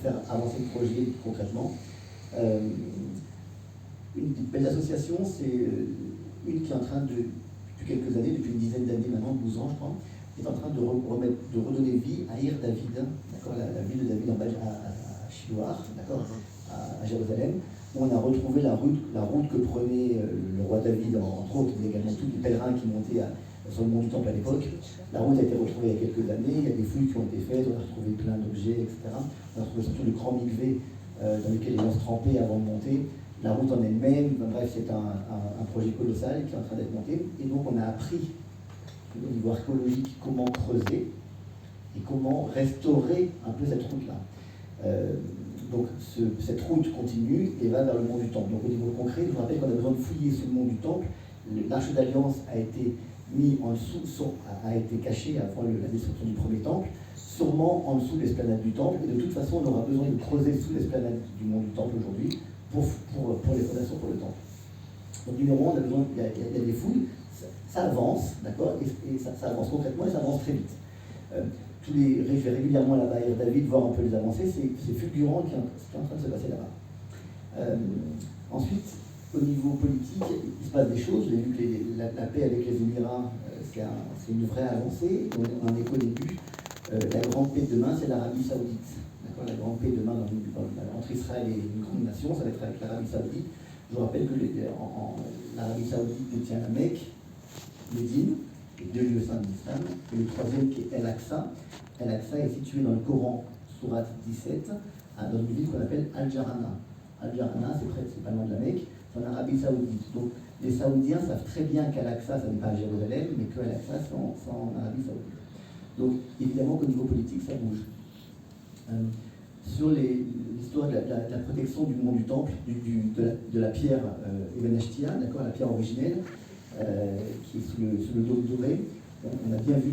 faire avancer le projet concrètement. Une des belles associations, c'est une qui est en train de, depuis quelques années, depuis une dizaine d'années maintenant, 12 ans je crois, est en train de redonner vie à Ir David, d'accord, la ville de David à Shiloah, d'accord, à Jérusalem, où on a retrouvé la route que prenait le roi David, entre autres, mais également tous les pèlerins qui montaient sur le mont du Temple à l'époque. La route a été retrouvée il y a quelques années, il y a des fouilles qui ont été faites, on a retrouvé plein d'objets, etc. On a retrouvé surtout le grand mikvé dans lequel les gens se trempaient avant de monter. La route en elle-même, bref, c'est un projet colossal qui est en train d'être monté. Et donc on a appris au niveau archéologique comment creuser et comment restaurer un peu cette route-là. Donc cette route continue et va vers le mont du Temple. Donc au niveau concret, je vous rappelle qu'on a besoin de fouiller sous le mont du Temple. L'Arche d'Alliance a été mis en dessous, a été cachée avant la destruction du premier temple, sûrement en dessous de l'esplanade du temple. Et de toute façon, on aura besoin de creuser sous l'esplanade du mont du Temple aujourd'hui pour les fondations pour le temple. Donc numéro 1, on a besoin, il y a des fouilles, ça avance, d'accord, et ça avance concrètement et ça avance très vite. Je vais régulièrement là-bas à Ir David voir un peu les avancées, c'est fulgurant ce qui est en train de se passer là-bas. Ensuite, au niveau politique, il se passe des choses. J'ai vu que la paix avec les Émirats, c'est une vraie avancée. On en est qu'au début. La grande paix de demain, c'est l'Arabie Saoudite. D'accord, la grande paix demain entre Israël et une grande nation, ça va être avec l'Arabie Saoudite. Je vous rappelle que l'Arabie Saoudite détient la Mecque, Médine, les deux lieux saints de l'islam, et le troisième qui est El-Aqsa. El-Aqsa est situé dans le Coran, sourate 17, dans une ville qu'on appelle Al-Jarana. Al-Jarana, c'est pas loin de la Mecque, c'est en Arabie Saoudite. Donc les Saoudiens savent très bien qu'Al-Aqsa, ça n'est pas à Jérusalem, mais qu'Al-Aqsa, c'est en Arabie Saoudite. Donc évidemment qu'au niveau politique, ça bouge. Sur l'histoire de la protection du mont du Temple, de la pierre Eben Ashtia, d'accord, la pierre originelle, qui est sous le dôme doré, on a bien vu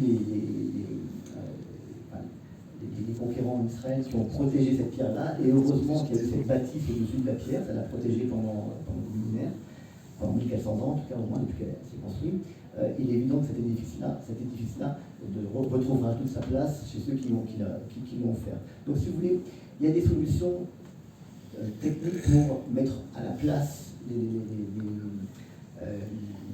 les conquérants en Israël qui ont protégé cette pierre-là, et heureusement qu'il y a eu cette bâtisse au-dessus de la pierre, ça l'a protégée pendant des millénaires, pendant 1400 ans, en tout cas au moins depuis qu'elle s'est construite. Il est évident que cet édifice-là retrouvera toute sa place chez ceux qui l'ont offert. Donc si vous voulez, il y a des solutions techniques pour mettre à la place les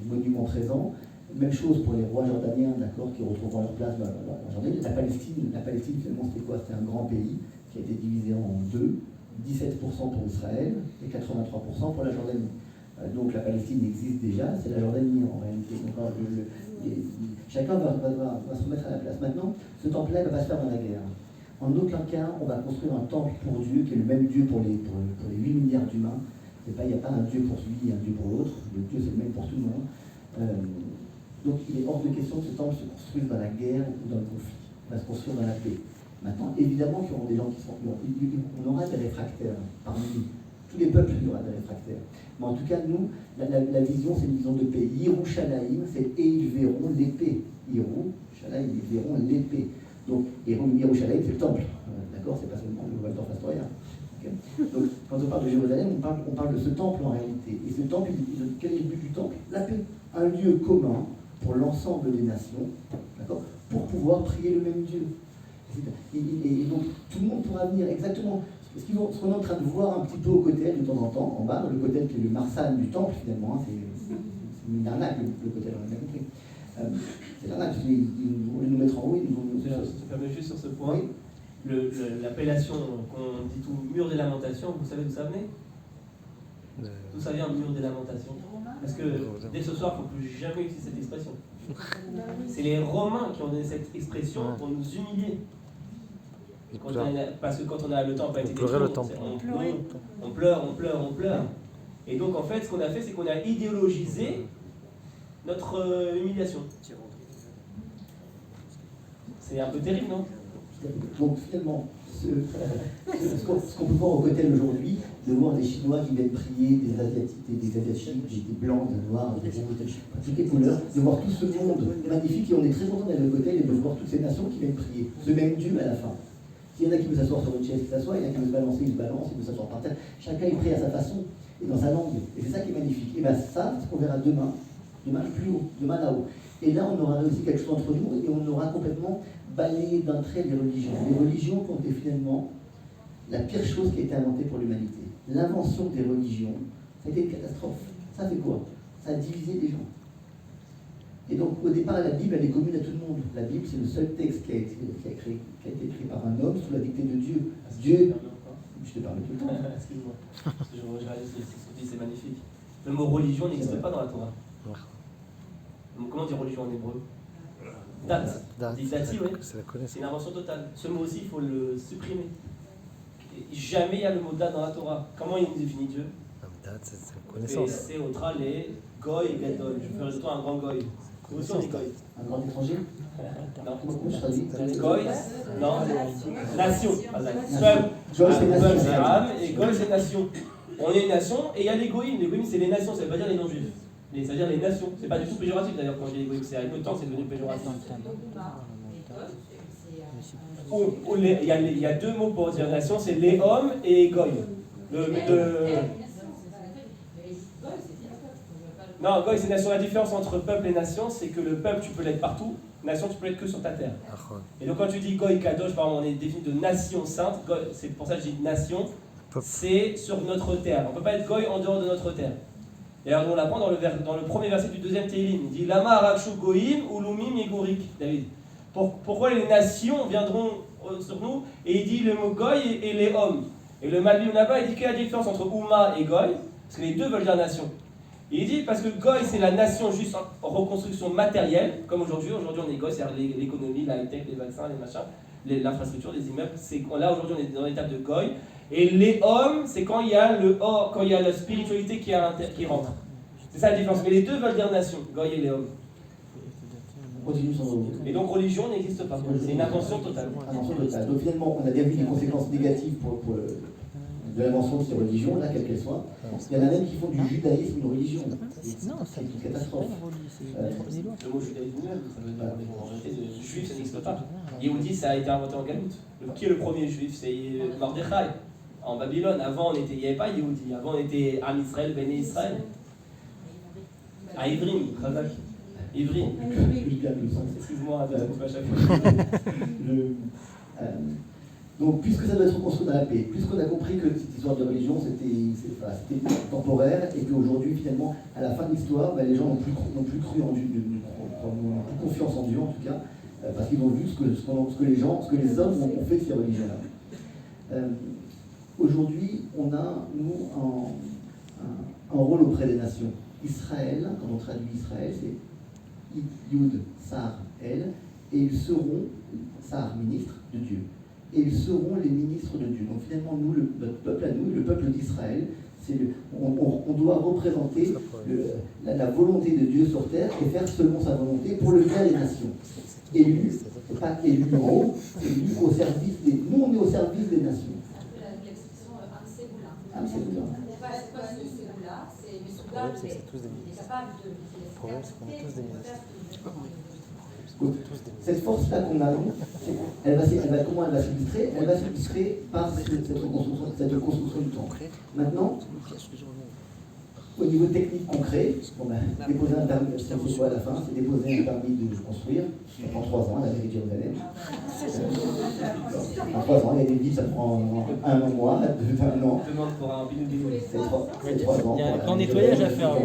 monuments présents. Même chose pour les rois jordaniens, d'accord, qui retrouveront leur place dans la Jordanie. La Palestine, finalement, c'était quoi? C'était un grand pays qui a été divisé en deux, 17% pour Israël et 83% pour la Jordanie. Donc la Palestine existe déjà, c'est la Jordanie en réalité. Donc, chacun va se remettre à la place. Maintenant, ce temple-là ne va pas se faire dans la guerre. En aucun cas, on va construire un temple pour Dieu, qui est le même Dieu pour les 8 milliards d'humains. Il n'y a pas un Dieu pour celui et un Dieu pour l'autre. Le Dieu, c'est le même pour tout le monde. Donc il est hors de question que ce temple se construise dans la guerre ou dans le conflit. Il va se construire dans la paix. Maintenant, évidemment qu'il y aura des gens qui seront... On aura des réfractaires parmi nous. Tous les peuples, il y aura des réfractaires. Mais en tout cas, nous, la vision, c'est une vision de paix. Yerushalayim, c'est et ils verront l'épée. Yerushalayim, ils verront l'épée. Donc, Yerushalayim, c'est le temple. D'accord, c'est pas seulement le Waldorf Astoria. Okay. Donc, quand on parle de Jérusalem, on parle de ce temple en réalité. Et ce temple, quel est le but du temple? La paix. Un lieu commun pour l'ensemble des nations, d'accord, pour pouvoir prier le même Dieu. Et donc, tout le monde pourra venir exactement. Ce qu'on est en train de voir un petit peu au Kotel de temps en temps, en bas, le Kotel qui est le Marsan du temple finalement, hein, c'est une arnaque le Kotel, on a bien compris. C'est l'arnaque, ils vont nous mettre en haut, ils vont nous... Je permets juste sur ce point. Oui. L'appellation qu'on dit tout mur des lamentations, vous savez d'où ça venait? D'où ça vient, mur des lamentations? Parce que dès ce soir, il ne faut plus jamais utiliser cette expression. C'est les Romains qui ont donné cette expression pour nous humilier. Parce que quand on a le temple a été détruit, on pleure. Et donc en fait, ce qu'on a fait, c'est qu'on a idéologisé notre humiliation. C'est un peu terrible, non? Donc finalement, ce qu'on peut voir au Kotel aujourd'hui, de voir des Chinois qui viennent prier, des Asiatiques, des Blancs, des Noirs, des rouges, toutes les couleurs, de voir tout ce monde magnifique, et on est très content d'aller au Kotel et de voir toutes ces nations qui viennent prier, ce même Dieu à la fin. S'il y en a qui veut s'asseoir sur une chaise, il s'assoit, il y en a qui veut se balancer, il se balance, il veut s'asseoir par terre. Chacun est pris à sa façon et dans sa langue. Et c'est ça qui est magnifique. Et bien ça, c'est ce qu'on verra demain plus haut, demain là-haut. Et là, on aura aussi quelque chose entre nous et on aura complètement balayé d'un trait les religions. Les religions qui ont été finalement la pire chose qui a été inventée pour l'humanité. L'invention des religions, ça a été une catastrophe. Ça fait quoi? Ça a divisé les gens. Et donc, au départ, la Bible, elle est commune à tout le monde. La Bible, c'est le seul texte qui a été écrit par un homme sous la dictée de Dieu. Dieu, je te parle tout le temps. Excuse-moi. Je réalise ce que tu dis, c'est magnifique. Le mot religion n'existe pas dans la Torah. Comment dire religion en hébreu? Date. Dati, oui. C'est une invention totale. Ce mot aussi, il faut le supprimer. Et jamais il y a le mot date dans la Torah. Comment il définit Dieu? Date, c'est une connaissance. C'est au tra les goy gadol. Je ferai de toi un grand goy. Vous aussi, on est goy. Un grand étranger? Non. Comment je traduis? Goy, non. Nation. Goy, c'est nation. C'est âme et goy, c'est nation. On est une nation et il y a les goïms. Les goïms, c'est les nations, ça veut pas dire les non-juifs. C'est-à-dire les nations. C'est pas du tout péjoratif d'ailleurs quand je dis les goïms. C'est avec le temps, c'est devenu péjoratif. Il y a deux mots pour dire nation, c'est les hommes et goy. Non, goy, c'est nation. La différence entre peuple et nation, c'est que le peuple, tu peux l'être partout. Nation, tu peux l'être que sur ta terre. Et donc quand tu dis goy kadosh, par exemple, on est défini de nation sainte. C'est pour ça que je dis nation. C'est sur notre terre. On ne peut pas être goy en dehors de notre terre. Et alors on l'apprend dans le premier verset du deuxième Télim. Il dit Lama arakshu goyim ulumim yegorik. David. Pourquoi les nations viendront sur nous? Et il dit le mot goy et les hommes. Et le Malbim là-bas, il dit quelle est la différence entre Ouma et goy? Parce que les deux veulent dire nation. Et il dit parce que goy c'est la nation juste en reconstruction matérielle, comme aujourd'hui. Aujourd'hui on est goy, c'est-à-dire l'économie, la high-tech, les vaccins, les machins, l'infrastructure, les immeubles. Là aujourd'hui on est dans l'étape de goy. Et les hommes, c'est quand il y a quand il y a la spiritualité qui rentre. C'est ça la différence. Mais les deux veulent dire nation, goy et les hommes. Et donc religion n'existe pas. C'est une invention totale. Donc finalement, on a bien vu les conséquences négatives de l'invention de ces religions, là, quelles qu'elles soient. Il y en a même qui font du judaïsme une religion. C'est une catastrophe. Le mot judaïsme même, ça veut dire en réalité, juif, ça n'existe pas. Yehudi, ça a été inventé en Galoute. Qui est le premier juif? C'est Mordechai. En Babylone, avant il n'y avait pas Yehudi, avant on était Am Israël, Béné Israël. À Ivrim, Khazak. Ivrim. Excuse-moi, à chaque fois. Donc, puisque ça doit être reconstruit dans la paix, puisqu'on a compris que cette histoire de religion c'était temporaire et qu'aujourd'hui, finalement, à la fin de l'histoire, les gens n'ont plus cru en Dieu, n'ont plus confiance en Dieu en tout cas, parce qu'ils ont vu ce que les hommes ont fait de ces religions-là. Aujourd'hui, on a, nous, un rôle auprès des nations. Israël, quand on traduit Israël, c'est Yud, Sar, El, et ils seront, Sar, ministre de Dieu, et ils seront les ministres de Dieu. Donc finalement, nous, notre peuple à nous, le peuple d'Israël, on doit représenter la volonté de Dieu sur terre et faire selon sa volonté pour le bien des nations. Élus, pas élus en haut, élus au service des... Nous, on est au service des nations. Cette force-là qu'on a, comment elle va s'illustrer? Elle va s'illustrer par cette reconstruction du temps. Maintenant, au niveau technique concret, on a déposé un permis, à la fin, c'est déposer un permis de construire en 3 ans à la mairie de Jérusalem. En 3 ans, il y a des villes, ça prend 1 mois, 1 an. C'est 3 ans. Il y a un grand nettoyage à faire.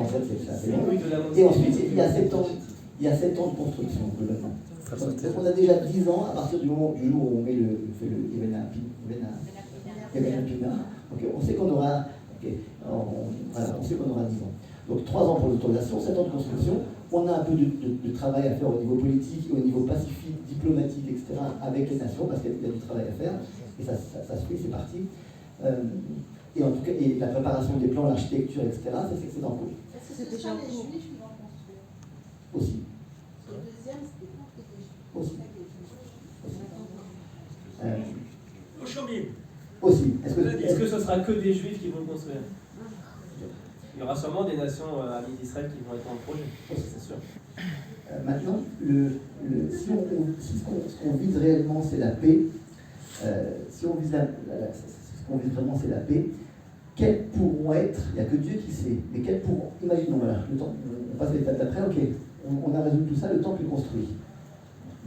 Et ensuite, il y a 7 ans de construction, globalement. Donc on a déjà 10 ans à partir du jour où on fait le Yevena Pina. Donc on sait qu'on aura. On sait qu'on aura 10 ans. Donc 3 ans pour l'autorisation, 7 ans de construction. On a un peu de travail à faire au niveau politique, au niveau pacifique, diplomatique, etc. avec les nations, parce qu'il y a du travail à faire. Et ça se fait, c'est parti. Et en tout cas, et la préparation des plans, l'architecture, etc., c'est en cours. C'est déjà les juifs qui vont construire. Aussi. Le deuxième, c'était pas que des juifs. Aussi. Aussi. Est-ce que ce sera que des juifs qui vont le construire? Il y aura sûrement des nations amies d'Israël qui vont être dans le projet, c'est sûr. Maintenant, si ce qu'on vise réellement c'est la paix, si on vise ce qu'on vise vraiment c'est la paix, quels pourront être, il n'y a que Dieu qui sait, mais quels pourront, imaginons, voilà, le temps, on passe à l'étape d'après, ok, on a résolu tout ça, le temple est construit.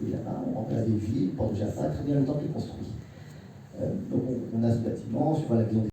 Et là-bas, on a des villes, Port de Jaffa, très bien, le temple est construit. Donc on on a ce bâtiment, suivant la vision des